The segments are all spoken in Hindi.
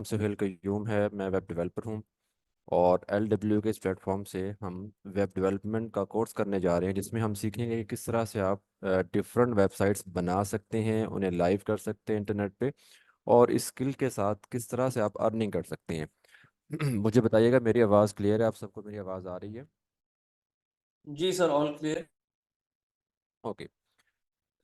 सुहेल कयूम है। मैं वेब डेवलपर हूँ और LW के इस प्लेटफॉर्म से हम वेब डेवलपमेंट का कोर्स करने जा रहे हैं, जिसमें हम सीखेंगे कि किस तरह से आप डिफरेंट वेबसाइट्स बना सकते हैं, उन्हें लाइव कर सकते हैं इंटरनेट पे, और इस स्किल के साथ किस तरह से आप अर्निंग कर सकते हैं। मुझे बताइएगा, मेरी आवाज़ क्लियर है? आप सबको मेरी आवाज़ आ रही है? जी सर, ऑल क्लियर। ओके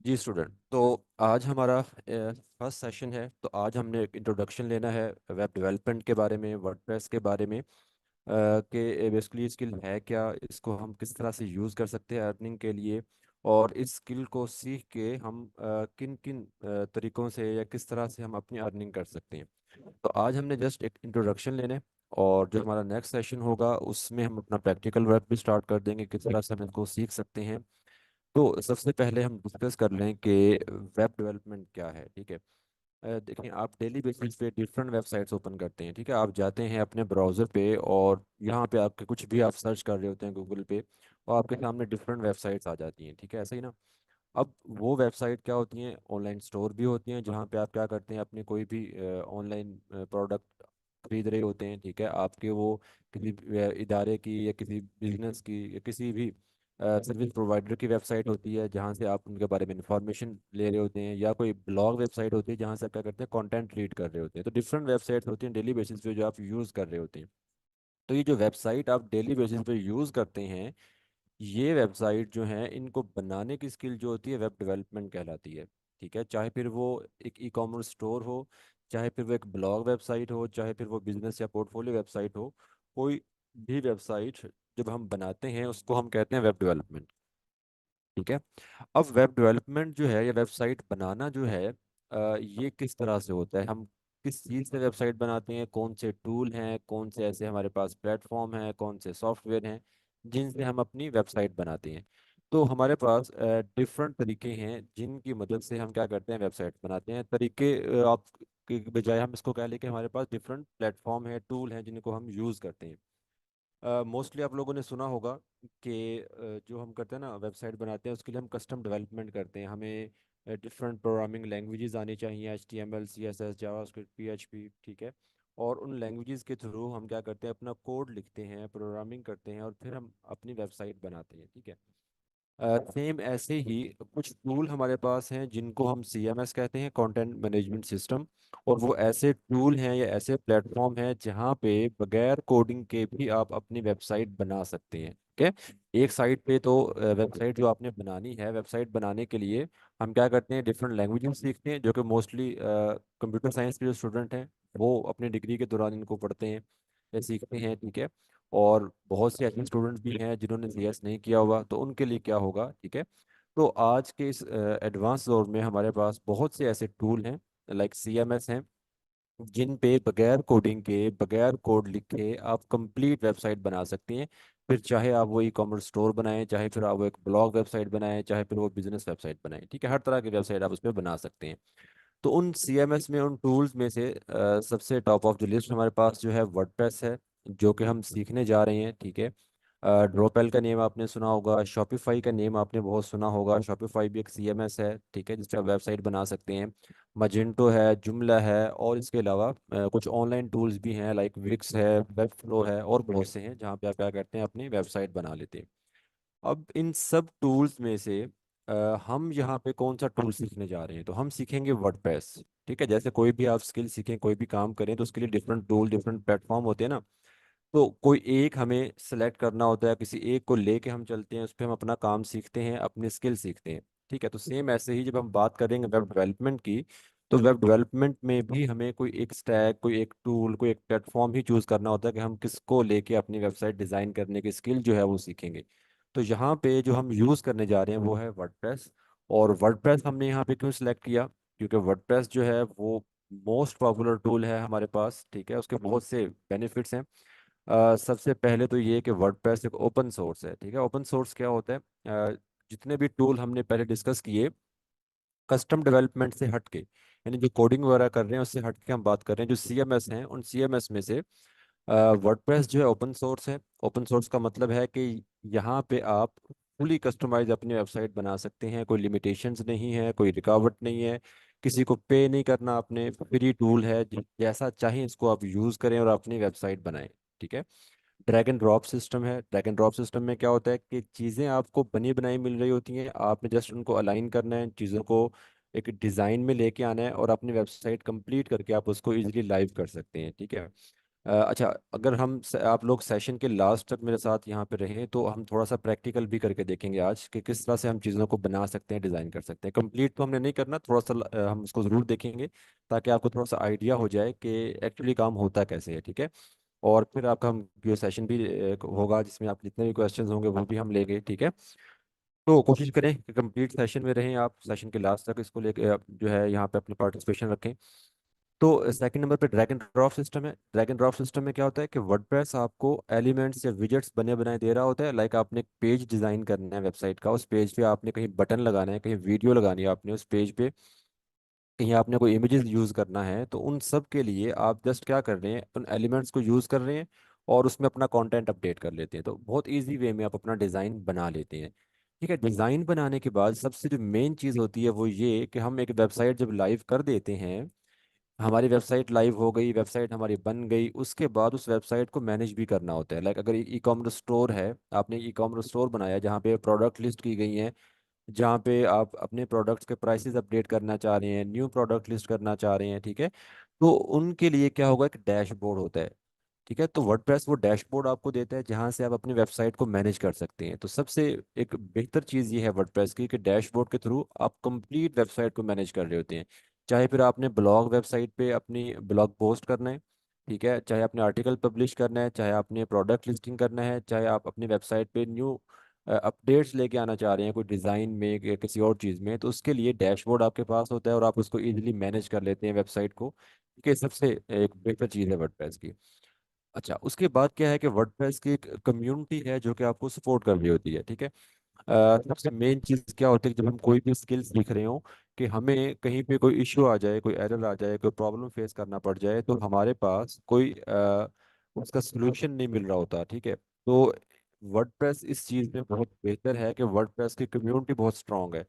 जी स्टूडेंट, तो आज हमारा फर्स्ट सेशन है। तो आज हमने एक इंट्रोडक्शन लेना है वेब डेवलपमेंट के बारे में, वर्डप्रेस के बारे में, कि बेसिकली स्किल है क्या, इसको हम किस तरह से यूज़ कर सकते हैं अर्निंग के लिए, और इस स्किल को सीख के हम किन किन तरीक़ों से या किस तरह से हम अपनी अर्निंग कर सकते हैं। तो आज हमने जस्ट एक इंट्रोडक्शन लेने हैं, और जो हमारा नेक्स्ट सेशन होगा उसमें हम अपना प्रैक्टिकल वर्क भी स्टार्ट कर देंगे, किस तरह से हम इसको सीख सकते हैं। तो सबसे पहले हम डिस्कस कर लें कि वेब डेवलपमेंट क्या है। ठीक है, देखिए, आप डेली बेसिस पे डिफरेंट वेबसाइट्स ओपन करते हैं। ठीक है, आप जाते हैं अपने ब्राउज़र पे और यहाँ पे आपके कुछ भी आप सर्च कर रहे होते हैं गूगल पे, और आपके सामने डिफरेंट वेबसाइट्स आ जाती हैं। ठीक है, ऐसा ही ना। अब वो वेबसाइट क्या होती हैं? ऑनलाइन स्टोर भी होती हैं, जहाँ पे आप क्या करते हैं, अपने कोई भी ऑनलाइन प्रोडक्ट खरीद रहे होते हैं। ठीक है, आपके वो किसी इदारे की या किसी बिजनेस की या किसी भी सर्विस प्रोवाइडर की वेबसाइट होती है, जहाँ से आप उनके बारे में इंफॉर्मेशन ले रहे होते हैं, या कोई ब्लॉग वेबसाइट होती है जहाँ से आप क्या करते हैं, कंटेंट रीड कर रहे होते हैं। तो डिफरेंट वेबसाइट्स होती हैं डेली बेसिस पे जो आप यूज़ कर रहे होते हैं। तो ये जो वेबसाइट आप डेली बेसिस पे यूज़ करते हैं, ये वेबसाइट जो है, इनको बनाने की स्किल जो होती है वेब डेवलपमेंट कहलाती है। ठीक है, चाहे फिर वो एक ई कॉमर्स स्टोर हो, चाहे फिर वो एक ब्लॉग वेबसाइट हो, चाहे फिर वो बिजनेस या पोर्टफोलियो वेबसाइट हो, कोई भी वेबसाइट जब हम बनाते हैं उसको हम कहते हैं वेब डेवलपमेंट। ठीक है, अब वेब डेवलपमेंट जो है या वेबसाइट बनाना जो है, ये किस तरह से होता है, हम किस चीज़ से वेबसाइट बनाते हैं, कौन से टूल हैं, कौन से ऐसे हमारे पास प्लेटफॉर्म हैं, कौन से सॉफ्टवेयर हैं जिनसे हम अपनी वेबसाइट बनाते हैं। तो हमारे पास डिफरेंट तरीके हैं जिनकी मदद से हम क्या करते हैं, वेबसाइट बनाते हैं। तरीके आप के बजाय हम इसको कह लें कि हमारे पास डिफरेंट प्लेटफॉर्म है, टूल हैं जिनको हम यूज़ करते हैं। मोस्टली आप लोगों ने सुना होगा कि जो हम करते हैं ना, वेबसाइट बनाते हैं, उसके लिए हम कस्टम डेवलपमेंट करते हैं। हमें डिफरेंट प्रोग्रामिंग लैंग्वेजेस आनी चाहिए, HTML CSS जावास्क्रिप्ट PHP। ठीक है, और उन लैंग्वेजेस के थ्रू हम क्या करते हैं, अपना कोड लिखते हैं, प्रोग्रामिंग करते हैं, और फिर हम अपनी वेबसाइट बनाते हैं। ठीक है, सेम ऐसे ही कुछ टूल हमारे पास हैं जिनको हम CMS कहते हैं, कंटेंट मैनेजमेंट सिस्टम। और वो ऐसे टूल हैं या ऐसे प्लेटफॉर्म हैं जहाँ पे बगैर कोडिंग के भी आप अपनी वेबसाइट बना सकते हैं। ठीक है, एक साइट पे तो वेबसाइट जो आपने बनानी है, वेबसाइट बनाने के लिए हम क्या करते हैं, डिफरेंट लैंग्वेजेस सीखते हैं, जो कि मोस्टली कंप्यूटर साइंस के जो स्टूडेंट हैं वो अपनी डिग्री के दौरान इनको पढ़ते हैं या सीखते हैं। ठीक है, और बहुत से ऐसे स्टूडेंट्स भी हैं जिन्होंने CS नहीं किया हुआ, तो उनके लिए क्या होगा। ठीक है, तो आज के इस एडवांस दौर में हमारे पास बहुत से ऐसे टूल हैं, लाइक CMS हैं, जिन पे बगैर कोडिंग के, बगैर कोड लिखे आप कंप्लीट वेबसाइट बना सकते हैं। फिर चाहे आप वो ई-कॉमर्स स्टोर बनाएं, चाहे फिर आप वो एक ब्लॉग वेबसाइट बनाएं, चाहे फिर वो बिजनेस वेबसाइट बनाएं। ठीक है, हर तरह की वेबसाइट आप उसमें बना सकते हैं। तो उन CMS में, उन टूल्स में से सबसे टॉप ऑफ द लिस्ट हमारे पास जो है वर्डप्रेस है, जो कि हम सीखने जा रहे हैं। ठीक है, ड्रोपेल का नेम आपने सुना होगा, शॉपिफाई का नेम आपने बहुत सुना होगा। शॉपिफाई भी एक CMS है। ठीक है, जिससे आप वेबसाइट बना सकते हैं। मजेंटो है, जुमला है, और इसके अलावा कुछ ऑनलाइन टूल्स भी हैं, लाइक विक्स है, वेबफ्लो है, और बहुत से हैं जहाँ पे आप क्या करते हैं, अपनी वेबसाइट बना लेते हैं। अब इन सब टूल्स में से हम यहाँ पे कौन सा टूल सीखने जा रहे हैं, तो हम सीखेंगे वर्डप्रेस। ठीक है, जैसे कोई भी आप स्किल सीखें, कोई भी काम करें, तो उसके लिए डिफरेंट टूल, डिफरेंट प्लेटफॉर्म होते हैं ना। तो कोई एक हमें सेलेक्ट करना होता है, किसी एक को लेके हम चलते हैं, उस पर हम अपना काम सीखते हैं, अपनी स्किल सीखते हैं। ठीक है, तो सेम ऐसे ही जब हम बात करेंगे वेब डेवलपमेंट की, तो वेब डेवलपमेंट में भी हमें कोई एक स्टैक, कोई एक टूल, कोई एक प्लेटफॉर्म ही चूज करना होता है कि हम किसको लेके अपनी वेबसाइट डिजाइन करने की स्किल जो है वो सीखेंगे। तो यहाँ पे जो हम यूज करने जा रहे हैं वो है वर्डप्रेस। और वर्डप्रेस हमने यहाँ पे क्यों सिलेक्ट किया? क्योंकि वर्डप्रेस जो है वो मोस्ट पॉपुलर टूल है हमारे पास। ठीक है, उसके बहुत से बेनिफिट्स हैं। सबसे पहले तो ये कि वर्डप्रेस एक ओपन सोर्स है। ठीक है, ओपन सोर्स क्या होता है? जितने भी टूल हमने पहले डिस्कस किए कस्टम डेवलपमेंट से हटके, यानी जो कोडिंग वगैरह कर रहे हैं उससे हटके हम बात कर रहे हैं, जो CMS हैं, उन CMS में से वर्डप्रेस जो है ओपन सोर्स है। ओपन सोर्स का मतलब है कि यहाँ पे आप फुली कस्टमाइज अपनी वेबसाइट बना सकते हैं। कोई लिमिटेशंस नहीं है, कोई रुकावट नहीं है, किसी को पे नहीं करना। आपने फ्री टूल है, जैसा चाहें इसको आप यूज़ करें और अपनी वेबसाइट बनाएं। ठीक है। ड्रैग एंड ड्रॉप सिस्टम है। ड्रैग एंड ड्रॉप सिस्टम में क्या होता है कि चीज़ें आपको बनी बनाई मिल रही होती हैं, आपने जस्ट उनको अलाइन करना है, चीज़ों को एक डिज़ाइन में लेके आना है और अपनी वेबसाइट कंप्लीट करके आप उसको इजीली लाइव कर सकते हैं। ठीक है। अच्छा, अगर आप लोग सेशन के लास्ट तक मेरे साथ यहाँ पे रहें तो हम थोड़ा सा प्रैक्टिकल भी करके देखेंगे आज कि किस तरह से हम चीज़ों को बना सकते हैं, डिज़ाइन कर सकते हैं। कंप्लीट तो हमने नहीं करना, थोड़ा सा हम उसको ज़रूर देखेंगे ताकि आपको थोड़ा सा आइडिया हो जाए कि एक्चुअली काम होता कैसे है। ठीक है। और फिर आपका हम ये सेशन भी होगा जिसमें आप जितने भी क्वेश्चंस होंगे वो भी हम लेंगे। ठीक है। तो कोशिश करें कि कंप्लीट सेशन में रहें, आप सेशन के लास्ट तक इसको लेके जो है यहाँ पे अपनी पार्टिसिपेशन रखें। तो सेकंड नंबर पे ड्रैग एंड ड्रॉप सिस्टम है। ड्रैग एंड ड्रॉप सिस्टम में क्या होता है कि वर्डप्रेस आपको एलिमेंट्स या विजेट्स बने बनाए दे रहा होता है। लाइक आपने एक पेज डिजाइन करना है वेबसाइट का, उस पेज पे आपने कहीं बटन लगाना है, कहीं वीडियो लगानी है आपने उस पेज पे, कहीं आपने कोई इमेजेस यूज़ करना है, तो उन सब के लिए आप जस्ट क्या कर रहे हैं, उन एलिमेंट्स को यूज़ कर रहे हैं और उसमें अपना कंटेंट अपडेट कर लेते हैं। तो बहुत इजी वे में आप अपना डिज़ाइन बना लेते हैं। ठीक है। डिज़ाइन बनाने के बाद सबसे जो मेन चीज़ होती है वो ये कि हम एक वेबसाइट जब लाइव कर देते हैं, हमारी वेबसाइट लाइव हो गई, वेबसाइट हमारी बन गई, उसके बाद उस वेबसाइट को मैनेज भी करना होता है। लाइक अगर ई कॉमर्स स्टोर है, आपने ई कॉमर्स स्टोर बनाया जहाँ पे प्रोडक्ट लिस्ट की गई हैं, जहाँ पे आप अपने प्रोडक्ट्स के प्राइसेस अपडेट करना चाह रहे हैं, न्यू प्रोडक्ट लिस्ट करना चाह रहे हैं। ठीक है। तो उनके लिए क्या होगा, एक डैशबोर्ड होता है। ठीक है। तो वर्डप्रेस वो डैशबोर्ड आपको देता है जहाँ से आप अपनी वेबसाइट को मैनेज कर सकते हैं। तो सबसे एक बेहतर चीज़ ये है वर्डप्रेस की कि डैशबोर्ड के थ्रू आप कंप्लीट वेबसाइट को मैनेज कर रहे होते हैं। चाहे फिर आपने ब्लॉग वेबसाइट पे अपनी ब्लॉग पोस्ट करना है, ठीक है, चाहे आपने आर्टिकल पब्लिश करना है, चाहे आपने प्रोडक्ट लिस्टिंग करना है, चाहे आप अपनी वेबसाइट पे न्यू अपडेट्स लेके आना चाह रहे हैं कोई डिज़ाइन में या किसी और चीज़ में, तो उसके लिए डैशबोर्ड आपके पास होता है और आप उसको इजीली मैनेज कर लेते हैं वेबसाइट को। ठीक है। सबसे एक बेहतर चीज़ है वर्डप्रेस की। अच्छा, उसके बाद क्या है कि वर्डप्रेस की एक कम्युनिटी है जो कि आपको सपोर्ट कर रही होती है। ठीक है। सबसे मेन चीज़ क्या होती है कि जब हम कोई भी स्किल सीख रहे हो, कि हमें कहीं पे कोई इश्यू आ जाए, कोई एरर आ जाए, कोई प्रॉब्लम फेस करना पड़ जाए, तो हमारे पास कोई उसका सोल्यूशन नहीं मिल रहा होता। ठीक है। तो वर्डप्रेस इस चीज़ में बहुत बेहतर है कि वर्डप्रेस की कम्युनिटी बहुत स्ट्रांग है।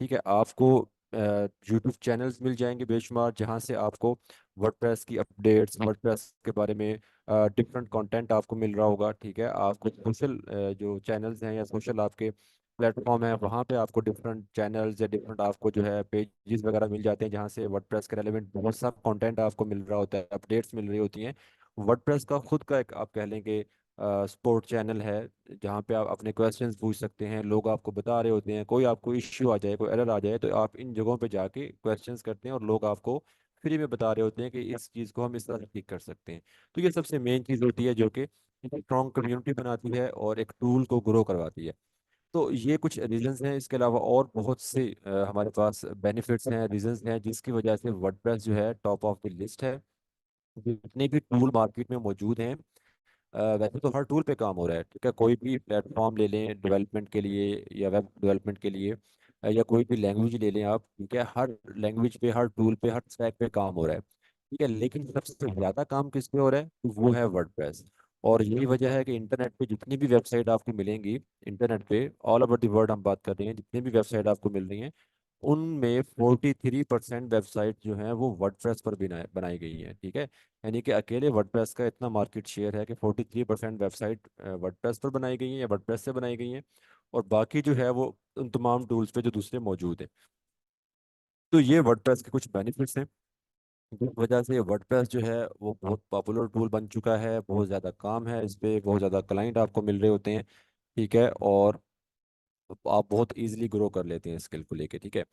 ठीक है। आपको यूट्यूब चैनल्स मिल जाएंगे बेशुमार जहाँ से आपको वर्डप्रेस की अपडेट्स, वर्डप्रेस के बारे में डिफरेंट कंटेंट आपको मिल रहा होगा। ठीक है। आपको सोशल जो चैनल्स हैं या सोशल आपके प्लेटफॉर्म है, वहाँ पे आपको डिफरेंट चैनल्स या डिफरेंट आपको जो है पेजेस वगैरह मिल जाते हैं जहाँ से वर्डप्रेस के रेलेवेंट बहुत सा कंटेंट आपको मिल रहा होता है, अपडेट्स मिल रही होती हैं। वर्डप्रेस का खुद का एक आप कह लें कि स्पोर्ट चैनल है जहाँ पे आप अपने क्वेश्चंस पूछ सकते हैं, लोग आपको बता रहे होते हैं, कोई आपको इश्यू आ जाए, कोई एरर आ जाए, तो आप इन जगहों पे जाके क्वेश्चंस करते हैं और लोग आपको फ्री में बता रहे होते हैं कि इस चीज़ को हम इस तरह से ठीक कर सकते हैं। तो ये सबसे मेन चीज़ होती है जो कि स्ट्रॉन्ग कम्युनिटी बनाती है और एक टूल को ग्रो करवाती है। तो ये कुछ रीजंस हैं, इसके अलावा और बहुत से हमारे पास बेनिफिट्स हैं, रीजंस हैं जिसकी वजह से वर्डप्रेस जो है टॉप ऑफ द लिस्ट है। जितने भी टूल मार्केट में मौजूद हैं, वैसे तो हर टूल पे काम हो रहा है। ठीक है। कोई भी प्लेटफॉर्म ले लें डेवलपमेंट के लिए या वेब डेवलपमेंट के लिए, या कोई भी लैंग्वेज ले लें आप, ठीक है, हर लैंग्वेज पे, हर टूल पे, हर स्टैक पे काम हो रहा है। ठीक है। लेकिन सबसे ज़्यादा काम किस पे हो रहा है, तो वो है वर्डप्रेस। और यही वजह है कि इंटरनेट पे जितनी भी वेबसाइट आपको मिलेंगी, इंटरनेट पे ऑल ओवर द वर्ल्ड हम बात कर रहे हैं, जितनी भी वेबसाइट आपको मिल रही हैं, उनमें 43% वेबसाइट जो हैं वो वर्डप्रेस पर बनाई गई हैं। ठीक है। यानी कि अकेले वर्डप्रेस का इतना मार्केट शेयर है कि 43% वेबसाइट वर्डप्रेस पर बनाई गई हैं या वर्डप्रेस से बनाई गई हैं, और बाकी जो है वो उन तमाम टूल्स पे जो दूसरे मौजूद हैं। तो ये वर्डप्रेस के कुछ बेनिफिट्स हैं जिस वजह से वर्डप्रेस जो है वो बहुत पॉपुलर टूल बन चुका है। बहुत ज़्यादा काम है इस पे, बहुत ज़्यादा क्लाइंट आपको मिल रहे होते हैं। ठीक है। और आप बहुत इजीली ग्रो कर लेते हैं स्किल को लेके। ठीक है।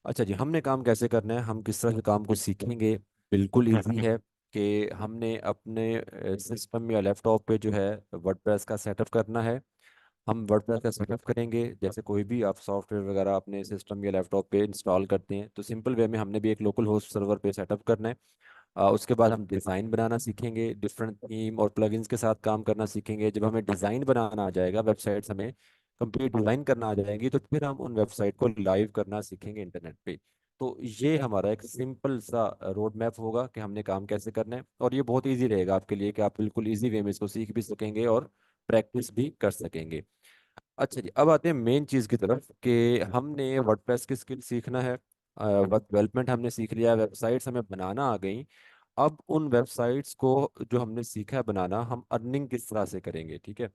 अच्छा जी, हमने काम कैसे करना है, हम किस तरह से काम को सीखेंगे। बिल्कुल इजी है कि हमने अपने सिस्टम या लैपटॉप पे जो है वर्डप्रेस का सेटअप करना है। हम वर्डप्रेस का सेटअप करेंगे जैसे कोई भी आप सॉफ्टवेयर वगैरह अपने सिस्टम या लैपटॉप पे इंस्टॉल करते हैं, तो सिंपल वे में हमने भी एक लोकल होस्ट सर्वर पे सेटअप करना है। उसके बाद हम डिज़ाइन बनाना सीखेंगे, डिफरेंट थीम और प्लगइन्स के साथ काम करना सीखेंगे। जब हमें डिज़ाइन बनाना आ जाएगा, वेबसाइट्स हमें कंप्लीट डिज़ाइन करना आ जाएंगी, तो फिर हम उन वेबसाइट को लाइव करना सीखेंगे इंटरनेट पे। तो ये हमारा एक सिंपल सा रोड मैप होगा कि हमने काम कैसे करना है, और ये बहुत ईजी रहेगा आपके लिए कि आप बिल्कुल ईजी वे में इसको सीख भी सकेंगे और प्रैक्टिस भी कर सकेंगे। अच्छा जी, अब आते हैं मेन चीज़ की तरफ कि हमने वर्डप्रेस की स्किल सीखना है। वेब डेवलपमेंट हमने सीख लिया, वेबसाइट्स हमें बनाना आ गई। अब उन वेबसाइट्स को जो हमने सीखा है बनाना, हम अर्निंग किस तरह से करेंगे, ठीक है।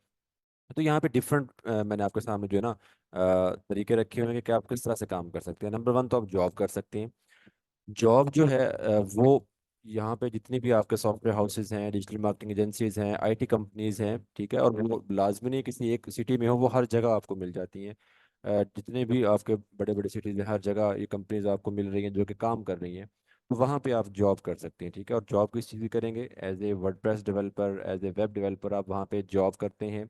तो यहाँ पे डिफरेंट मैंने आपके सामने जो है ना तरीके रखे हुए हैं कि आप किस तरह से काम कर सकते हैं। नंबर वन, तो आप जॉब कर सकते हैं। जॉब जो है वो यहाँ पे जितनी भी आपके सॉफ्टवेयर हाउसेज हैं, डिजिटल मार्केटिंग एजेंसीज हैं, आईटी कंपनीज हैं, ठीक है, और वो लाजमी नहीं किसी एक सिटी में हो, वो हर जगह आपको मिल जाती हैं। जितने भी आपके बड़े बड़े सिटीज हैं, हर जगह ये कंपनीज आपको मिल रही हैं जो कि काम कर रही हैं। तो वहाँ पे आप जॉब कर सकते हैं, ठीक है। और जॉब किस चीज़ की करेंगे? As a WordPress developer, as a web developer आप वहाँ पे जॉब करते हैं।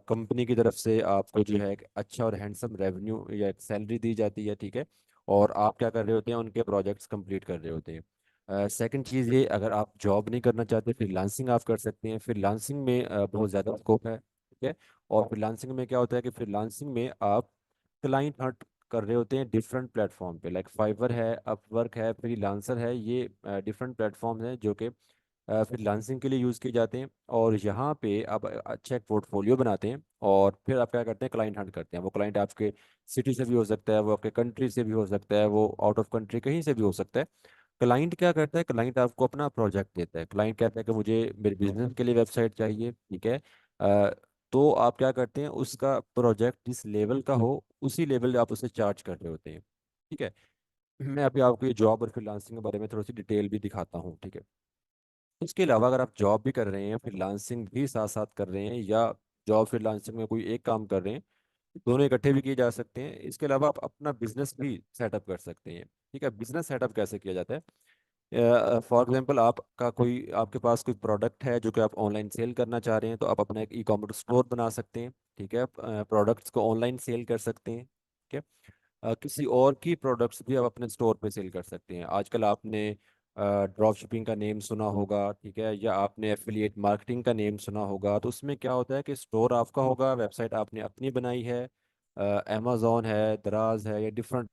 कंपनी की तरफ से आपको जो है एक अच्छा और हैंडसम रेवेन्यू या एक सैलरी दी जाती है, ठीक है। और आप क्या कर रहे होते हैं? उनके प्रोजेक्ट्स कंप्लीट कर रहे होते हैं। सेकंड चीज़ ये, अगर आप जॉब नहीं करना चाहते, फ्रीलांसिंग आप कर सकते हैं। फ्रीलांसिंग में बहुत ज़्यादा स्कोप है, ठीक है। और फ्रीलांसिंग में क्या होता है कि फ्रीलांसिंग में आप क्लाइंट हंट कर रहे होते हैं डिफरेंट प्लेटफॉर्म पे, लाइक फाइवर है, अपवर्क है, फ्रीलांसर है। ये डिफरेंट प्लेटफॉर्म हैं जो कि फ्रीलांसिंग के लिए यूज़ किए जाते हैं। और यहाँ पे आप अच्छा एक पोर्टफोलियो बनाते हैं और फिर आप क्या करते हैं? क्लाइंट हंट करते हैं। वो क्लाइंट आपके सिटी से भी हो सकता है, वो आपके कंट्री से भी हो सकता है, वो आउट ऑफ कंट्री कहीं से भी हो सकता है। क्लाइंट क्या करता है? क्लाइंट आपको अपना प्रोजेक्ट देता है। क्लाइंट कहता है कि मुझे मेरे बिजनेस के लिए वेबसाइट चाहिए, ठीक है। अ, तो आप क्या करते हैं? उसका प्रोजेक्ट जिस लेवल का हो, उसी लेवल आप उसे चार्ज कर रहे होते हैं, ठीक है। मैं अभी आपको ये जॉब और फ्रीलांसिंग के बारे में थोड़ी सी डिटेल भी दिखाता हूँ, ठीक है। इसके अलावा अगर आप जॉब भी कर रहे हैं, फ्रीलांसिंग भी साथ साथ कर रहे हैं, या जॉब फ्रीलांसिंग में कोई एक काम कर रहे हैं, दोनों इकट्ठे भी किए जा सकते हैं। इसके अलावा आप अपना बिजनेस भी सेटअप कर सकते हैं, ठीक है। बिजनेस सेटअप कैसे किया जाता है? फॉर एग्जांपल, आपका कोई आपके पास कोई प्रोडक्ट है जो कि आप ऑनलाइन सेल करना चाह रहे हैं, तो आप अपना एक ई कॉमर्स स्टोर बना सकते हैं, ठीक है। प्रोडक्ट्स को ऑनलाइन सेल कर सकते हैं, ठीक है। किसी और की प्रोडक्ट्स भी आप अपने स्टोर पे सेल कर सकते हैं। आजकल आपने ड्रॉप शिपिंग का नेम सुना होगा, ठीक है, या आपने एफिलिएट मार्केटिंग का नेम सुना होगा। तो उसमें क्या होता है कि स्टोर आपका होगा, वेबसाइट आपने अपनी बनाई है, अमेजोन है, दराज है, या डिफरेंट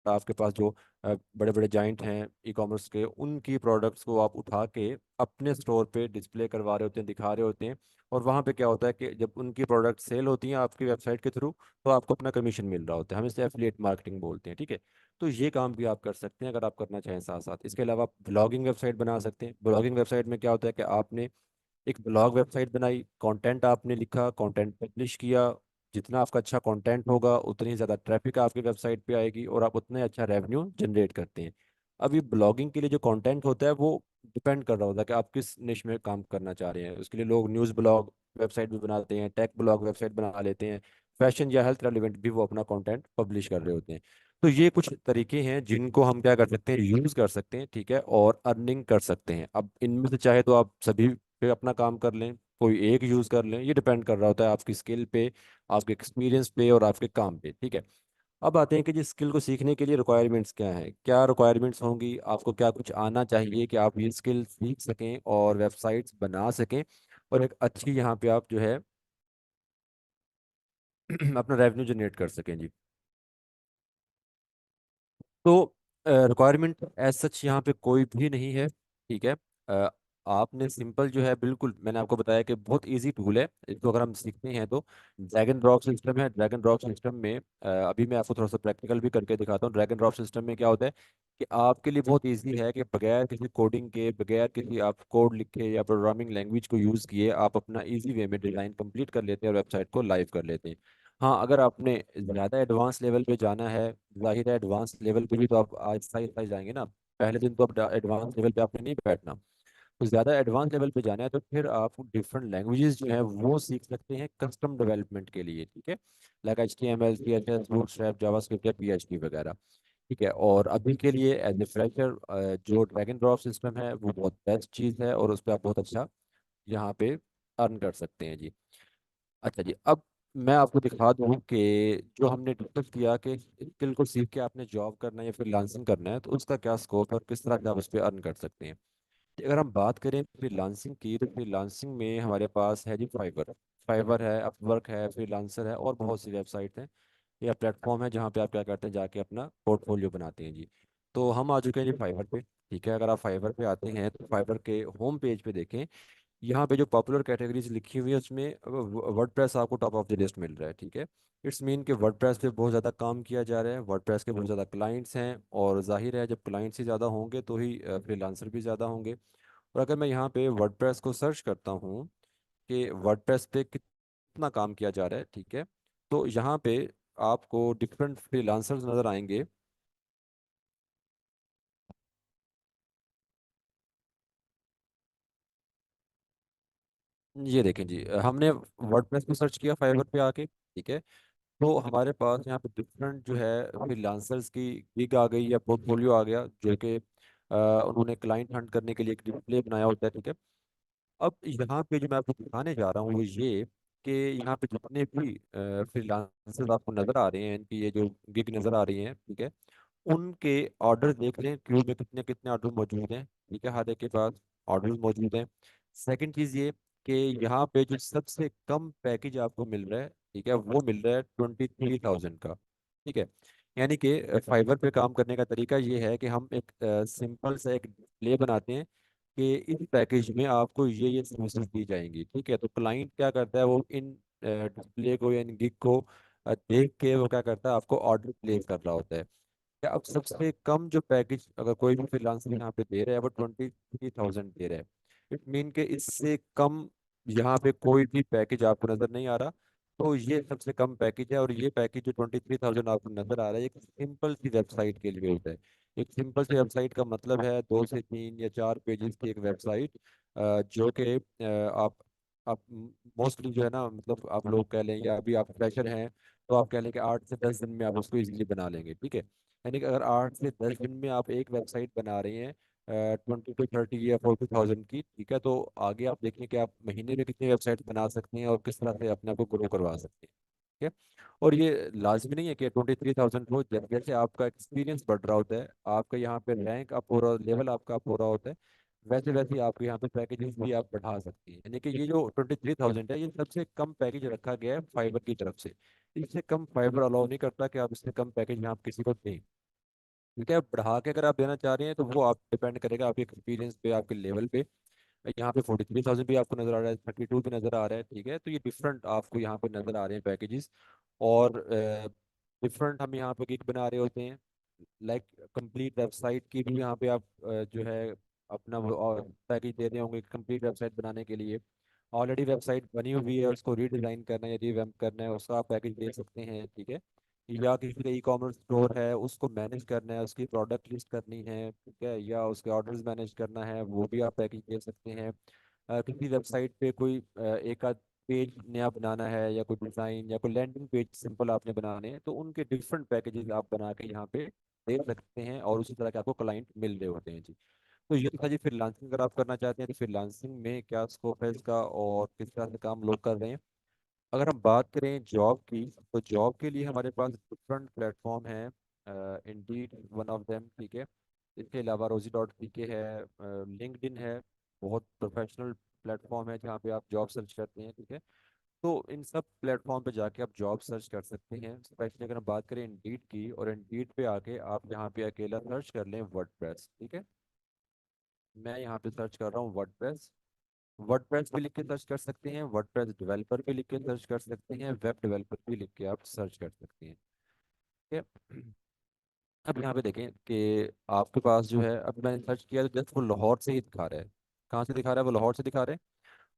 आपके पास जो बड़े बड़े जाइंट हैं ई कॉमर्स के, उनकी प्रोडक्ट्स को आप उठा के अपने स्टोर पे डिस्प्ले करवा रहे होते हैं, दिखा रहे होते हैं। और वहाँ पे क्या होता है कि जब उनकी प्रोडक्ट सेल होती हैं आपकी वेबसाइट के थ्रू, तो आपको अपना कमीशन मिल रहा होता है। हम इसे एफिलिएट मार्केटिंग बोलते हैं, ठीक है। तो ये काम भी आप कर सकते हैं अगर आप करना चाहें साथ साथ। इसके अलावा आप ब्लॉगिंग वेबसाइट बना सकते हैं। ब्लॉगिंग वेबसाइट में क्या होता है कि आपने एक ब्लॉग वेबसाइट बनाई, कंटेंट आपने लिखा, कंटेंट पब्लिश किया। जितना आपका अच्छा कंटेंट होगा, उतनी ज़्यादा ट्रैफिक आपकी वेबसाइट पे आएगी और आप उतने अच्छा रेवेन्यू जनरेट करते हैं। अब ये ब्लॉगिंग के लिए जो कंटेंट होता है वो डिपेंड कर रहा होता है कि आप किस निश में काम करना चाह रहे हैं। उसके लिए लोग न्यूज़ ब्लॉग वेबसाइट भी बनाते हैं, टेक ब्लॉग वेबसाइट बना लेते हैं, फैशन या हेल्थ रेलिवेंट भी वो अपना कंटेंट पब्लिश कर रहे होते हैं। तो ये कुछ तरीके हैं जिनको हम क्या कर सकते हैं? यूज़ कर सकते हैं, ठीक है, और अर्निंग कर सकते हैं। अब इनमें से चाहे तो आप सभी पे अपना काम कर लें, कोई एक यूज़ कर लें, ये डिपेंड कर रहा होता है आपकी स्किल पे, आपके एक्सपीरियंस पे और आपके काम पे, ठीक है। अब आते हैं कि जिस स्किल को सीखने के लिए रिक्वायरमेंट्स क्या हैं, क्या रिक्वायरमेंट्स होंगी, आपको क्या कुछ आना चाहिए कि आप ये स्किल सीख सकें और वेबसाइट्स बना सकें, और एक अच्छी यहाँ पे आप जो है अपना रेवेन्यू जनरेट कर सकें जी। तो रिक्वायरमेंट एज सच यहाँ पे कोई भी नहीं है, ठीक है। अ, आपने सिंपल जो है, बिल्कुल मैंने आपको बताया कि बहुत इजी टूल है। इसको अगर हम सीखते हैं तो ड्रैग एंड ड्रॉप सिस्टम है। ड्रैग एंड ड्रॉप सिस्टम में अभी मैं आपको थोड़ा सा प्रैक्टिकल भी करके दिखाता हूँ। ड्रैग एंड ड्रॉप सिस्टम में क्या होता है कि आपके लिए बहुत इजी है कि बगैर किसी कोडिंग के, बगैर किसी आप कोड लिखे या प्रोग्रामिंग लैंग्वेज को यूज़ किए, आप अपना इजी वे में डिज़ाइन कंप्लीट कर लेते हैं और वेबसाइट को लाइव कर लेते हैं। हाँ, अगर आपने ज़्यादा एडवांस लेवल पे जाना है, जाहिर है एडवांस लेवल पे भी तो आप आहिस्ता आहिस्ता ही जाएंगे ना। पहले दिन तो आप एडवांस लेवल पे आपने नहीं बैठना। तो ज़्यादा एडवांस लेवल पे जाना है तो फिर आप डिफरेंट लैंग्वेजेस जो है वो सीख सकते हैं कस्टम डेवलपमेंट के लिए, ठीक है। Like HTML, CSS, bootstrap, JavaScript या PHP वगैरह, ठीक है। और अभी के लिए एज ए फ्रेशर जो ड्रैग एंड ड्रॉप सिस्टम है वो बहुत बेस्ट चीज़ है, और उस पर आप बहुत अच्छा यहाँ पे अर्न कर सकते हैं जी। अच्छा जी, अब मैं आपको दिखा दूँ कि जो हमने डिस्कस किया कि स्किल को सीख के आपने जॉब करना है या फिर लांसिंग करना है, तो उसका क्या स्कोप है और किस तरह से आप उस पर अर्न कर सकते हैं। अगर हम बात करें फ्रीलांसिंग की, तो फ्रीलांसिंग में हमारे पास है जी फाइवर। फाइवर है, अपवर्क है, फ्रीलांसर है, और बहुत सी वेबसाइट हैं या प्लेटफॉर्म है जहाँ पे आप क्या करते हैं? जाके अपना पोर्टफोलियो बनाते हैं जी। तो हम आ चुके हैं जी फाइवर पे, ठीक है। अगर आप फाइवर पे आते हैं तो फाइवर के होम पेज पे देखें यहाँ पे जो पॉपुलर कैटेगरीज लिखी हुई है उसमें वर्डप्रेस आपको टॉप ऑफ द लिस्ट मिल रहा है, ठीक है। इट्स मीन कि वर्डप्रेस पे बहुत ज़्यादा काम किया जा रहा है, वर्डप्रेस के बहुत ज़्यादा क्लाइंट्स हैं, और जाहिर है जब क्लाइंट्स ही ज़्यादा होंगे तो ही फ्रीलांसर भी ज़्यादा होंगे। और अगर मैं यहाँ पे वर्डप्रेस को सर्च करता हूँ कि वर्डप्रेस पे कितना काम किया जा रहा है, ठीक है, तो यहाँ पे आपको डिफरेंट फ्रीलांसर्स नज़र आएंगे। ये देखें जी, हमने वर्डप्रेस पे सर्च किया फाइवर पे आके, ठीक है। तो हमारे पास यहाँ पे डिफरेंट जो है फ्रीलांसर्स की गिग आ गई या पोर्टफोलियो आ गया, जो कि उन्होंने क्लाइंट हंट करने के लिए एक डिस्प्ले बनाया होता है, ठीक है। अब यहाँ पे जो मैं आपको दिखाने जा रहा हूँ वो ये कि यहाँ पे जितने भी फ्रीलांसर्स आपको नजर आ रहे हैं, इनकी ये जो गिग नजर आ रही हैं, ठीक है, उनके ऑर्डर देख लें क्यू में कितने कितने ऑर्डर मौजूद हैं, ठीक है, हर एक के पास ऑर्डर मौजूद हैं। सेकंड चीज़ ये कि यहाँ पे जो सबसे कम पैकेज आपको मिल रहा है, ठीक है, वो मिल रहा है 23,000 का, ठीक है। यानी कि फाइवर पे काम करने का तरीका ये है कि हम एक सिंपल सा एक डिस्प्ले बनाते हैं कि इस पैकेज में आपको ये सर्विसेज दी जाएंगी, ठीक है। तो क्लाइंट क्या करता है, वो इन डिस्प्ले को या इन गिग को देख के वो क्या करता है, आपको ऑर्डर प्लेस कर रहा होता है। या अब सबसे कम जो पैकेज अगर कोई भी फ्रीलांसर यहाँ पे दे रहा है वो 23,000 दे रहा है। इट मीन के इससे कम यहाँ पे कोई भी पैकेज आपको नजर नहीं आ रहा। तो ये सबसे कम पैकेज है, और ये पैकेज जो 23,000 आपको नजर आ रहा है एक सिंपल सी वेबसाइट के लिए होता है। एक सिंपल सी वेबसाइट का मतलब है 2 से 3 या 4 पेजेस की एक वेबसाइट, जो कि आप मोस्टली जो है ना, मतलब आप लोग कह लें या अभी आप फ्रेशर हैं तो आप कह लें कि 8 से 10 दिन में आप उसको इजीली बना लेंगे, ठीक है। यानी कि अगर 8 से 10 दिन में आप एक वेबसाइट बना रहे हैं 20 to 30 या 40,000 की, ठीक है, तो आगे आप देखें कि आप महीने में कितनी वेबसाइट बना सकते हैं और किस तरह से अपने आप को ग्रो करवा सकते हैं, ठीक है। और ये लाजमी नहीं है कि 23,000 हो, जैसे जैसे आपका एक्सपीरियंस बढ़ रहा होता है, आपका यहाँ पे रैंक अप हो रहा, लेवल आपका अप हो रहा होता है, वैसे वैसे ही आपके यहाँ पे पैकेजेस भी आप बढ़ा सकती हैं। यानी कि ये जो 23,000 है ये सबसे कम पैकेज रखा गया है फाइबर की तरफ से। इससे कम फाइबर अलाउ नहीं करता कि आप इससे कम पैकेज यहाँ किसी को दें, ठीक है। बढ़ा के अगर आप देना चाह रहे हैं तो वो आप डिपेंड करेगा आपके एक्सपीरियंस पे, आपके लेवल पे। यहाँ पे 43,000 भी आपको नजर आ रहा है, 32 भी नजर आ रहा है, ठीक है। तो ये डिफरेंट आपको यहाँ पे नजर आ रहे हैं पैकेजेस। और डिफरेंट हम यहाँ पे गिग बना रहे होते हैं, लाइक कंप्लीट वेबसाइट की भी यहाँ पे आप जो है अपना पैकेज दे रहे होंगे कंप्लीट वेबसाइट बनाने के लिए। ऑलरेडी वेबसाइट बनी हुई है, उसको रीडिज़ाइन करना है या रिवैम्प करना है, उसका आप पैकेज दे सकते हैं, ठीक है। या किसी का ई कॉमर्स स्टोर है उसको मैनेज करना है, उसकी प्रोडक्ट लिस्ट करनी है, ठीक है, या उसके ऑर्डर्स मैनेज करना है, वो भी आप पैकेज दे सकते हैं। किसी वेबसाइट पे कोई एक आध पेज नया बनाना है या कोई डिज़ाइन या कोई लैंडिंग पेज सिंपल आपने बनाने हैं, तो उनके डिफरेंट पैकेजेस आप बना के यहाँ पे दे सकते हैं, और उसी तरह के आपको क्लाइंट मिल रहे होते हैं जी। तो ये तो था जी फ्रीलांसिंग। अगर आप करना चाहते हैं तो फ्रीलांसिंग में क्या स्कोप है इसका और किस तरह से काम लोग कर रहे हैं। अगर हम बात करें जॉब की, तो जॉब के लिए हमारे पास डिफरेंट प्लेटफॉर्म हैं। इंडीड वन ऑफ देम, ठीक है। इसके अलावा रोजी डॉट पी के है, लिंक्डइन है, बहुत प्रोफेशनल प्लेटफॉर्म है जहाँ पे आप जॉब सर्च करते हैं, ठीक है। तो इन सब प्लेटफॉर्म पे जाके आप जॉब सर्च कर सकते हैं। स्पेशली अगर हम बात करें इंडीड की, और इंडीड पे आके आप यहाँ पे अकेला सर्च कर लें वर्डप्रेस, ठीक है। मैं यहाँ पे सर्च कर रहा हूँ वर्डप्रेस। वर्डप्रेस भी लिख के सर्च कर सकते हैं, वर्डप्रेस डेवलपर भी लिख के सर्च कर सकते हैं, वेब डेवलपर भी लिख के आप सर्च कर सकते हैं, ठीक है। अब यहाँ पे देखें कि आपके पास जो है, अब मैंने सर्च किया तो जस्ट वो लाहौर से ही दिखा रहा है। कहाँ से दिखा रहा है? वो लाहौर से दिखा रहा है।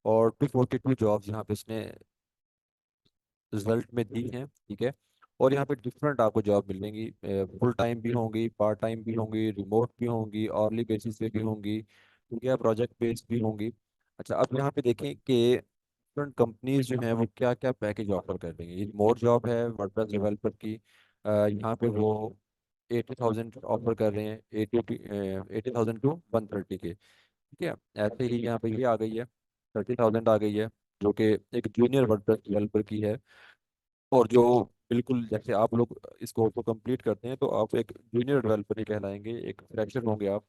और 242 जॉब्स यहाँ पे इसने रिजल्ट में दी हैं, ठीक है। और यहाँ पे डिफरेंट आपको जॉब मिलेंगी, फुल टाइम भी होंगी, पार्ट टाइम भी होंगी, रिमोट भी होंगी, ऑर्ली बेसिस पे भी होंगी, ठीक है, प्रोजेक्ट बेस्ड भी होंगी। अच्छा, अब यहाँ पे देखें कि डिफरेंट कंपनीज जो हैं वो क्या क्या पैकेज ऑफर कर रही हैं। ये मोर जॉब है वर्डप्रेस डेवलपर की, यहाँ पे वो 80,000 ऑफर कर रहे हैं, 80,000 to 130 के, ठीक है। ऐसे ही यहाँ पे ये आ गई है, 30,000 आ गई है, जो कि एक जूनियर वर्डप्रेस डेवलपर की है। और जो बिल्कुल जैसे आप लोग इस कोर्स को कंप्लीट करते हैं तो आप एक जूनियर डेवलपर ही कहलाएंगे, एक फ्रेशर होंगे आप,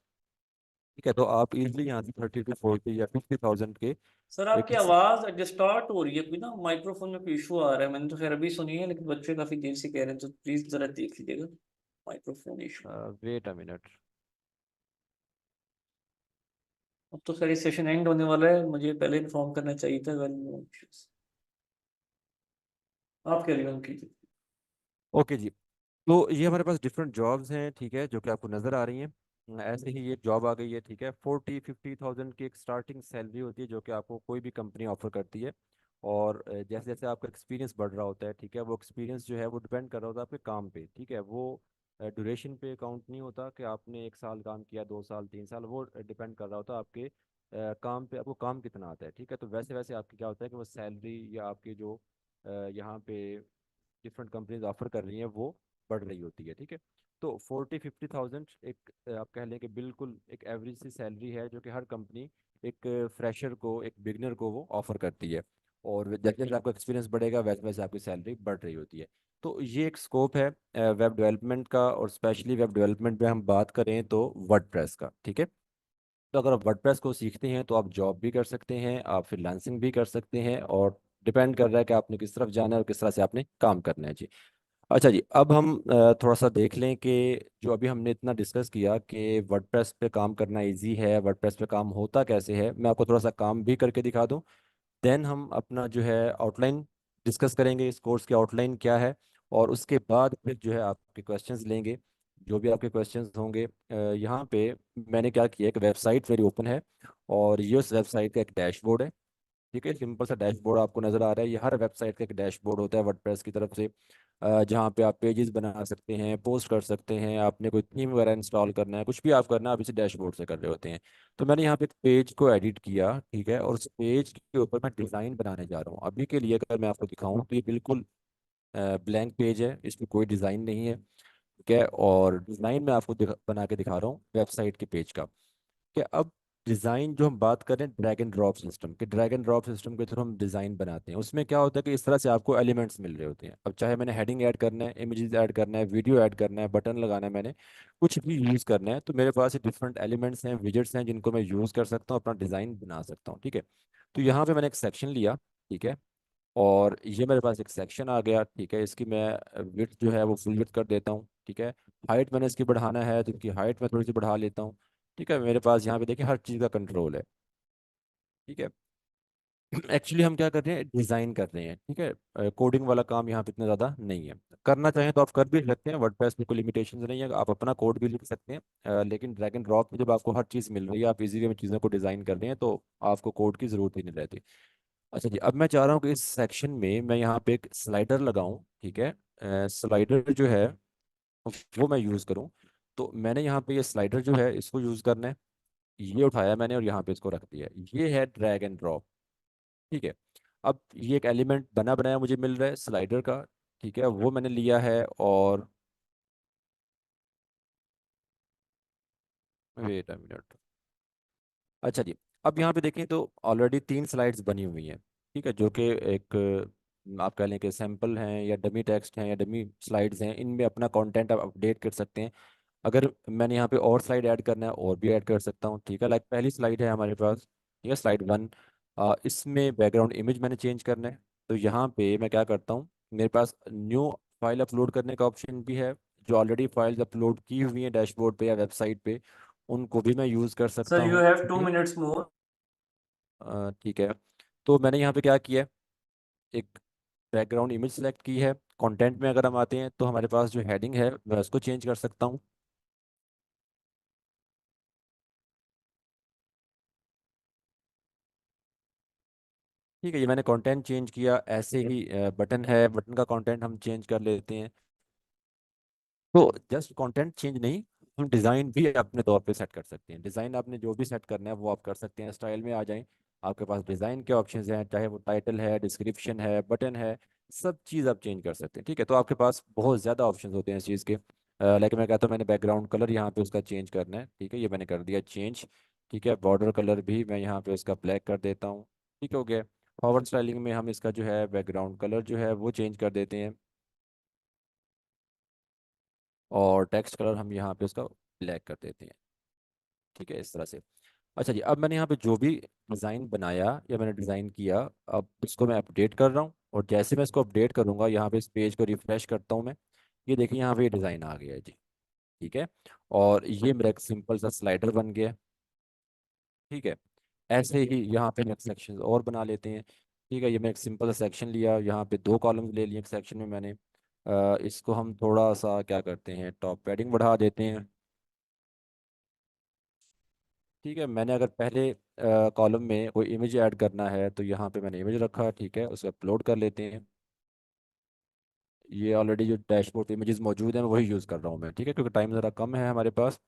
ठीक है। तो आप इजीली यहाँ से 30 to 40 या 50,000 के सर एक आपकी आवाज डिस्टॉर्ट हो रही है, कोई ना माइक्रोफोन में कोई इशू आ रहा है। मैंने तो खैर अभी सुनी है, लेकिन बच्चे काफी देर से कह रहे हैं, तो प्लीज जरा देख लीजिएगा microphone issue. Wait a minute. अब तो खैर सेशन एंड होने वाला है, मुझे पहले इन्फॉर्म करना चाहिए था। वेल, आप क्या रिव्यू कीजिए। ओके जी। तो ये हमारे पास डिफरेंट जॉब्स हैं, ठीक है, जो कि आपको नज़र आ रही हैं। ऐसे ही ये जॉब आ गई है, ठीक है। 40-50 थाउजेंड की एक स्टार्टिंग सैलरी होती है जो कि आपको कोई भी कंपनी ऑफर करती है। और जैसे जैसे आपका एक्सपीरियंस बढ़ रहा होता है, ठीक है, वो एक्सपीरियंस जो है वो डिपेंड कर रहा होता है आपके काम पे, ठीक है। वो ड्यूरेशन पे काउंट नहीं होता कि आपने 1 साल काम किया, 2 साल, 3 साल, वो डिपेंड कर रहा होता है आपके काम पे, आपको काम कितना आता है, ठीक है। तो वैसे वैसे आपकी क्या होता है कि वो सैलरी या आपकी जो यहाँ पे डिफरेंट कंपनीज ऑफर कर रही हैं वो बढ़ रही होती है, ठीक है। तो 40-50 थाउजेंड एक आप कह लें कि बिल्कुल एक एवरेज सी सैलरी है जो कि हर कंपनी एक फ्रेशर को, एक बिगनर को वो ऑफर करती है। और जैसे जैसे आपका एक्सपीरियंस बढ़ेगा वैसे वैसे आपकी सैलरी बढ़ रही होती है। तो ये एक स्कोप है वेब डेवलपमेंट का, और स्पेशली वेब डेवलपमेंट में हम बात करें तो वर्डप्रेस का, ठीक है। तो अगर आप वर्डप्रेस को सीखते हैं तो आप जॉब भी कर सकते हैं, आप फ्रीलांसिंग भी कर सकते हैं, और डिपेंड कर रहा है कि आपने किस तरफ जाना है और किस तरह से आपने काम करना है जी। अच्छा जी, अब हम थोड़ा सा देख लें कि जो अभी हमने इतना डिस्कस किया कि वर्डप्रेस पे काम करना इजी है, वर्डप्रेस पे काम होता कैसे है, मैं आपको थोड़ा सा काम भी करके दिखा दूं। देन हम अपना जो है आउटलाइन डिस्कस करेंगे, इस कोर्स की आउटलाइन क्या है। और उसके बाद फिर जो है आपके क्वेश्चंस लेंगे, जो भी आपके क्वेश्चंस होंगे। यहाँ पे मैंने क्या किया, एक वेबसाइट मेरी ओपन है, और ये उस वेबसाइट का एक डैशबोर्ड है, ठीक है। सिंपल सा डैशबोर्ड आपको नजर आ रहा है, ये हर वेबसाइट का एक डैशबोर्ड होता है वर्डप्रेस की तरफ से, जहाँ पे आप पेजेस बना सकते हैं, पोस्ट कर सकते हैं, आपने कोई थीम वगैरह इंस्टॉल करना है, कुछ भी आप करना है आप इसी डैशबोर्ड से कर रहे होते हैं। तो मैंने यहाँ पे एक पेज को एडिट किया, ठीक है, और उस पेज के ऊपर मैं डिज़ाइन बनाने जा रहा हूँ। अभी के लिए अगर मैं आपको दिखाऊँ तो ये बिल्कुल ब्लैंक पेज है, इसमें कोई डिज़ाइन नहीं है, ठीक है। और डिज़ाइन मैं आपको बना के दिखा रहा हूँ वेबसाइट के पेज का। कि अब डिज़ाइन जो हम बात करें ड्रैग एंड ड्रॉप सिस्टम के, ड्रैग एंड ड्रॉप सिस्टम के थ्रू हम डिज़ाइन बनाते हैं। उसमें क्या होता है कि इस तरह से आपको एलिमेंट्स मिल रहे होते हैं। अब चाहे मैंने हेडिंग ऐड करना है, इमेजेस ऐड करना है, वीडियो ऐड करना है, बटन लगाना है, मैंने कुछ भी यूज़ करना है, तो मेरे पास ये डिफरेंट एलिमेंट्स हैं, विजेट्स हैं, जिनको मैं यूज़ कर सकता हूँ, अपना डिज़ाइन बना सकता हूँ, ठीक है। तो यहाँ पे मैंने एक सेक्शन लिया, ठीक है, और ये मेरे पास एक सेक्शन आ गया, ठीक है। इसकी मैं विड्थ जो है वो फुल विड्थ कर देता हूँ, ठीक है। हाइट मैंने इसकी बढ़ाना है तो इसकी हाइट मैं थोड़ी सी बढ़ा लेता हूँ, ठीक है। मेरे पास यहाँ पे देखिए हर चीज़ का कंट्रोल है, ठीक है। एक्चुअली हम क्या कर रहे हैं, डिज़ाइन कर रहे हैं, ठीक है। कोडिंग वाला काम यहाँ पे इतना ज़्यादा नहीं है। करना चाहें तो आप कर भी सकते हैं, वर्डप्रेस में कोई लिमिटेशंस नहीं है, आप अपना कोड भी लिख सकते हैं। लेकिन ड्रैग एंड ड्रॉप में जब आपको हर चीज़ मिल रही है, आप इजीली में चीज़ों को डिज़ाइन कर रहे हैं, तो आपको कोड की ज़रूरत ही नहीं रहती। अच्छा जी, अब मैं चाह रहा हूँ कि इस सेक्शन में मैं यहाँ पे एक स्लाइडर लगाऊं, ठीक है। स्लाइडर जो है वो मैं यूज़ करूँ। तो मैंने यहाँ पे ये स्लाइडर जो है इसको यूज़ करना है, ये उठाया मैंने और यहाँ पे इसको रख दिया, ये है ड्रैग एंड ड्रॉप, ठीक है। अब ये एक एलिमेंट बना बनाया मुझे मिल रहा है स्लाइडर का, ठीक है, वो मैंने लिया है। और वेट अ मिनट। अच्छा जी, अब यहाँ पे देखें तो ऑलरेडी 3 स्लाइड्स बनी हुई हैं, ठीक है, जो कि एक आप कह लें कि सैंपल हैं या डमी टेक्स्ट हैं या डमी स्लाइड्स हैं, इनमें अपना कंटेंट आप अपडेट कर सकते हैं। अगर मैंने यहाँ पे और स्लाइड ऐड करना है और भी ऐड कर सकता हूँ, ठीक है। लाइक पहली स्लाइड है हमारे पास, ठीक है, स्लाइड 1। इसमें बैकग्राउंड इमेज मैंने चेंज करना है, तो यहाँ पे मैं क्या करता हूँ, मेरे पास न्यू फाइल अपलोड करने का ऑप्शन भी है। जो ऑलरेडी फाइल्स अपलोड की हुई हैं डैशबोर्ड पे या वेबसाइट पे, उनको भी मैं यूज़ कर सकता सर यू हूँ, हैव ठीक टू है। Minutes more. ठीक है, तो मैंने यहाँ पे क्या किया है, एक बैकग्राउंड इमेज सेलेक्ट की है। कंटेंट में अगर हम आते हैं तो हमारे पास जो हेडिंग है मैं उसको चेंज कर सकता हूँ, ठीक है। ये मैंने कंटेंट चेंज किया। ऐसे ही बटन है, बटन का कंटेंट हम चेंज कर लेते हैं। तो जस्ट कंटेंट चेंज नहीं, हम डिज़ाइन भी अपने तौर पे सेट कर सकते हैं। डिज़ाइन आपने जो भी सेट करना है वो आप कर सकते हैं। स्टाइल में आ जाएं, आपके पास डिज़ाइन के ऑप्शंस हैं, चाहे वो टाइटल है, डिस्क्रिप्शन है, बटन है, सब चीज़ आप चेंज कर सकते हैं, ठीक है। तो आपके पास बहुत ज़्यादा ऑप्शंस होते हैं इस चीज़ के। लेकिन मैं कहता हूँ मैंने बैकग्राउंड कलर यहाँ पे उसका चेंज करना है, ठीक है, ये मैंने कर दिया चेंज, ठीक है। बॉर्डर कलर भी मैं यहाँ पे उसका ब्लैक कर देता हूँ, ठीक हो गया। फॉरवर्ड स्टाइलिंग में हम इसका जो है बैकग्राउंड कलर जो है वो चेंज कर देते हैं, और टेक्स्ट कलर हम यहाँ पे उसका ब्लैक कर देते हैं, ठीक है, इस तरह से। अच्छा जी, अब मैंने यहाँ पे जो भी डिज़ाइन बनाया या मैंने डिज़ाइन किया, अब इसको मैं अपडेट कर रहा हूँ। और जैसे मैं इसको अपडेट करूँगा, यहाँ पे इस पेज को रिफ्रेश करता हूँ मैं, ये देखिए यहाँ पे ये डिज़ाइन आ गया है जी, ठीक है। और ये मेरा एक सिंपल सा स्लाइडर बन गया, ठीक है। ऐसे ही यहाँ पे नेक्स्ट सेक्शन और बना लेते हैं। ठीक है, ये मैं एक सिंपल सेक्शन लिया, यहाँ पे दो कॉलम्स ले लिए एक सेक्शन में मैंने। इसको हम थोड़ा सा क्या करते हैं, टॉप पैडिंग बढ़ा देते हैं। ठीक है, मैंने अगर पहले कॉलम में कोई इमेज ऐड करना है तो यहाँ पे मैंने इमेज रखा, ठीक है, उसे अपलोड कर लेते हैं। ये ऑलरेडी जो डैशबोर्ड इमेजेस मौजूद हैं मैं वही यूज़ कर रहा हूँ मैं, ठीक है, क्योंकि टाइम ज़रा कम है हमारे पास।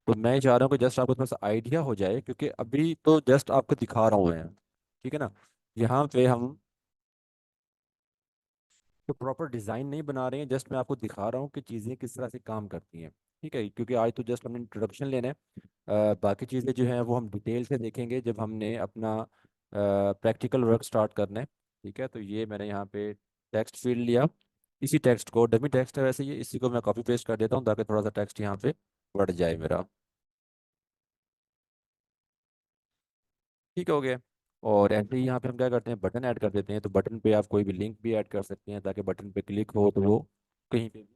तो मैं चाह रहा हूँ कि जस्ट आपको थोड़ा सा आइडिया हो जाए, क्योंकि अभी तो जस्ट आपको दिखा रहा हूँ मैं, ठीक है ना। यहाँ पे हम तो प्रॉपर डिज़ाइन नहीं बना रहे हैं, जस्ट मैं आपको दिखा रहा हूँ कि चीज़ें किस तरह से काम करती हैं। ठीक है, क्योंकि आज तो जस्ट हमने इंट्रोडक्शन लेना है। बाकी चीज़ें जो हैं वो हम डिटेल से देखेंगे जब हमने अपना प्रैक्टिकल वर्क स्टार्ट करना है। ठीक है, तो ये मैंने यहाँ पे टेक्स्ट फील्ड लिया। इसी टेक्स्ट को, डमी टेक्स्ट है वैसे ये, इसी को मैं कॉपी पेस्ट कर देता हूँ ताकि थोड़ा सा टेक्स्ट यहाँ पे बढ़ जाए मेरा। ठीक हो गया। और ऐसे ही यहाँ पे हम क्या करते हैं, बटन ऐड कर देते हैं। तो बटन पे आप कोई भी लिंक भी ऐड कर सकते हैं ताकि बटन पे क्लिक हो तो वो कहीं पे भी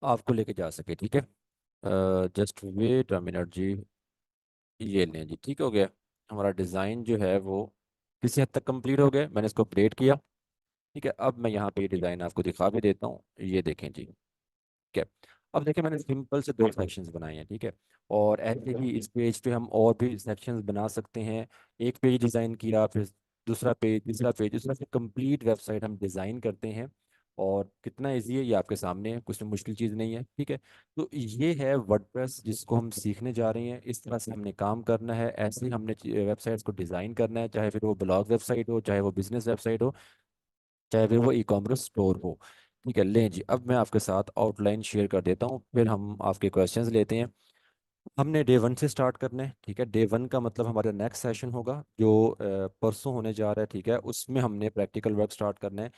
आपको लेके जा सके। ठीक है, जस्ट वेट अ मिनट जी। ये लें जी, ठीक हो गया। हमारा डिज़ाइन जो है वो किसी हद तक कंप्लीट हो गया, मैंने इसको अपडेट किया। ठीक है, अब मैं यहाँ पे ये डिज़ाइन आपको दिखा भी देता हूँ, ये देखें जी। ठीक है, अब देखिए मैंने सिंपल से दो सेक्शंस बनाए हैं। ठीक है, और ऐसे ही इस पेज पे हम और भी सेक्शंस बना सकते हैं। एक पेज डिज़ाइन किया, फिर दूसरा पेज, तीसरा पेज, इस तरह से कंप्लीट वेबसाइट हम डिज़ाइन करते हैं। और कितना इजी है ये आपके सामने है, कुछ मुश्किल चीज़ नहीं है। ठीक है, तो ये है वर्डप्रेस जिसको हम सीखने जा रहे हैं। इस तरह से हमने काम करना है, ऐसे ही हमने वेबसाइट्स को डिज़ाइन करना है, चाहे फिर वो ब्लॉग वेबसाइट हो, चाहे वो बिजनेस वेबसाइट हो, चाहे फिर वो ई कॉमर्स स्टोर हो। ठीक है, लें जी, अब मैं आपके साथ आउटलाइन शेयर कर देता हूँ, फिर हम आपके क्वेश्चंस लेते हैं। हमने डे वन से स्टार्ट करना है। ठीक है, डे वन का मतलब हमारा नेक्स्ट सेशन होगा जो परसों होने जा रहा है। ठीक है, उसमें हमने प्रैक्टिकल वर्क स्टार्ट करना है।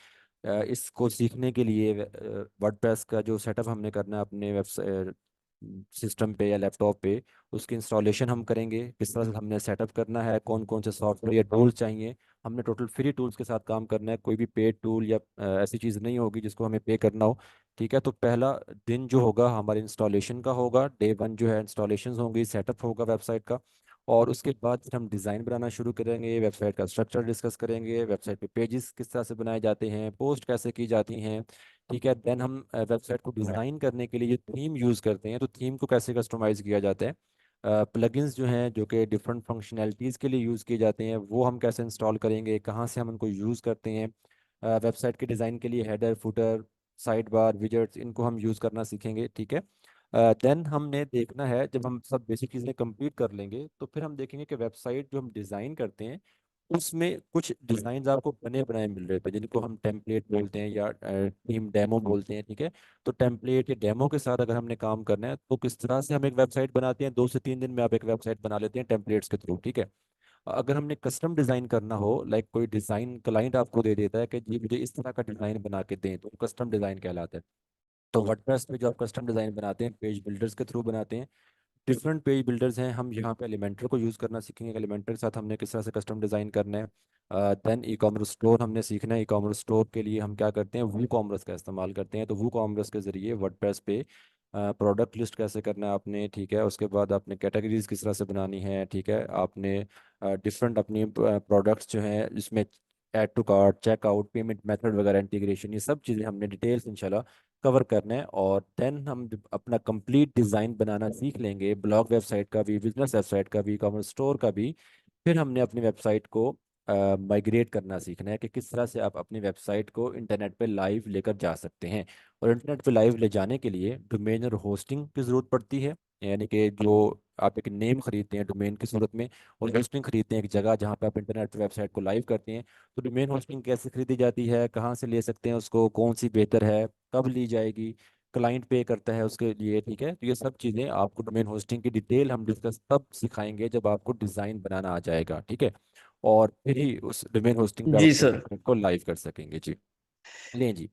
इसको सीखने के लिए वर्डप्रेस का जो सेटअप हमने करना है अपने वेबसाइट सिस्टम पे या लैपटॉप पे, उसकी इंस्टॉलेशन हम करेंगे, किस तरह से हमने सेटअप करना है, कौन कौन से सॉफ्टवेयर या टूल्स चाहिए। हमने टोटल फ्री टूल्स के साथ काम करना है, कोई भी पेड टूल या ऐसी चीज़ नहीं होगी जिसको हमें पे करना हो। ठीक है, तो पहला दिन जो होगा हमारे इंस्टॉलेशन का होगा, डे वन जो है इंस्टॉलेशन होंगी, सेटअप होगा वेबसाइट का। और उसके बाद फिर हम डिज़ाइन बनाना शुरू करेंगे, वेबसाइट का स्ट्रक्चर डिस्कस करेंगे, वेबसाइट पे पेजेस किस तरह से बनाए जाते हैं, पोस्ट कैसे की जाती हैं। ठीक है, देन हम वेबसाइट को डिज़ाइन करने के लिए जो थीम यूज़ करते हैं तो थीम को कैसे कस्टमाइज़ किया जाता है। प्लगइन्स जो हैं जो कि डिफरेंट फंक्शनैलिटीज़ के लिए यूज़ किए जाते हैं वो हम कैसे इंस्टॉल करेंगे, कहाँ से हम उनको यूज़ करते हैं। वेबसाइट के डिज़ाइन के लिए header, footer, side bar, widgets, इनको हम यूज़ करना सीखेंगे। ठीक है, देन हमने देखना है, जब हम सब बेसिक चीज़ें कंप्लीट कर लेंगे तो फिर हम देखेंगे कि वेबसाइट जो हम डिज़ाइन करते हैं उसमें कुछ डिज़ाइन आपको बने बनाए मिल रहे थे जिनको हम टेम्पलेट बोलते हैं या टीम डेमो बोलते हैं। ठीक है, तो टेम्पलेट या डेमो के साथ अगर हमने काम करना है तो किस तरह से हम एक वेबसाइट बनाते हैं, 2 से 3 दिन में आप एक वेबसाइट बना लेते हैं टेम्पलेट्स के थ्रू। ठीक है, अगर हमने कस्टम डिज़ाइन करना हो, लाइक कोई डिज़ाइन क्लाइंट आपको दे देता है कि जी मुझे इस तरह का डिज़ाइन बना के दें, तो कस्टम डिज़ाइन कहलाता है। तो वर्डप्रेस पे जो आप कस्टम डिज़ाइन बनाते हैं पेज बिल्डर्स के थ्रू बनाते हैं। डिफरेंट पेज बिल्डर्स हैं, हम यहाँ पे एलिमेंटर को यूज़ करना सीखेंगे, एलिमेंटर के साथ हमने किस तरह से कस्टम डिज़ाइन करना है। देन ई कॉमर्स स्टोर हमने सीखना है। ई कॉमर्स स्टोर के लिए हम क्या करते हैं, वू कॉमर्स का इस्तेमाल करते हैं। तो वू कॉमर्स के ज़रिए वर्डप्रेस पे प्रोडक्ट लिस्ट कैसे करना है आपने। ठीक है, उसके बाद आपने कैटेगरीज किस तरह से बनानी है। ठीक है, आपने डिफरेंट अपनी प्रोडक्ट्स जो हैं जिसमें add to cart, checkout, payment method वगैरह, इंटीग्रेशन, ये सब चीज़ें हमने डिटेल्स इंशाल्लाह कवर करना है। और देन हम जब अपना कंप्लीट डिज़ाइन बनाना सीख लेंगे, ब्लॉग वेबसाइट का भी, बिजनेस वेबसाइट का भी, कॉमर्स स्टोर का भी, फिर हमने अपनी वेबसाइट को माइग्रेट करना सीखना है कि किस तरह से आप अपनी वेबसाइट को इंटरनेट पे लाइव लेकर जा सकते हैं। और इंटरनेट पे लाइव ले जाने के लिए डोमेन और होस्टिंग की ज़रूरत पड़ती है। यानी कि जो आप एक नेम खरीदते हैं डोमेन की सूरत में, और होस्टिंग खरीदते हैं एक जगह जहाँ पे आप इंटरनेट पे वेबसाइट को लाइव करते हैं। तो डोमेन होस्टिंग कैसे खरीदी जाती है, कहाँ से ले सकते हैं उसको, कौन सी बेहतर है, कब ली जाएगी, क्लाइंट पे करता है उसके लिए। ठीक है, तो ये सब चीज़ें आपको डोमेन होस्टिंग की डिटेल हम डिस्कस तब सिखाएंगे जब आपको डिज़ाइन बनाना आ जाएगा। ठीक है, और फिर ही उस डोमेन होस्टिंग पे आप जी अपने सर। वेबसाइट को लाइव कर सकेंगे जी। लें जी,